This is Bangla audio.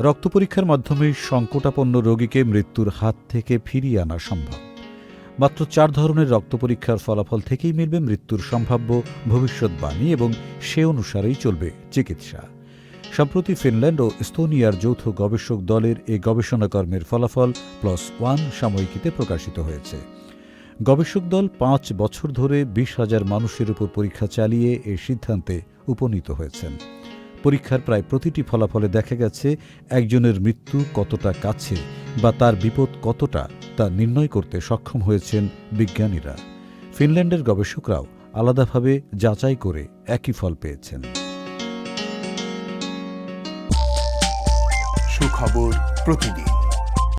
রক্ত পরীক্ষার মাধ্যমে সংকটাপন্ন রোগীকে মৃত্যুর হাত থেকে ফিরিয়ে আনা সম্ভব। মাত্র 4 ধরনের রক্ত পরীক্ষার ফলাফল থেকেই মিলবে মৃত্যুর সম্ভাব্য ভবিষ্যৎবাণী এবং সে অনুসারেই চলবে চিকিৎসা। সম্প্রতি ফিনল্যান্ড ও এস্তোনিয়ার যৌথ গবেষক দলের এই গবেষণাকর্মের ফলাফল +1 সাময়িকীতে প্রকাশিত হয়েছে। গবেষক দল 5 বছর ধরে 20,000 মানুষের উপর পরীক্ষা চালিয়ে এই সিদ্ধান্তে উপনীত হয়েছেন। পরীক্ষার প্রায় প্রতিটি ফলাফলে দেখা গেছে একজনের মৃত্যু কতটা কাছে বা তার বিপদ কতটা তা নির্ণয় করতে সক্ষম হয়েছেন বিজ্ঞানীরা। ফিনল্যান্ডের গবেষকরাও আলাদাভাবে যাচাই করে একই ফল পেয়েছেন। সুখবর প্রতিদিন।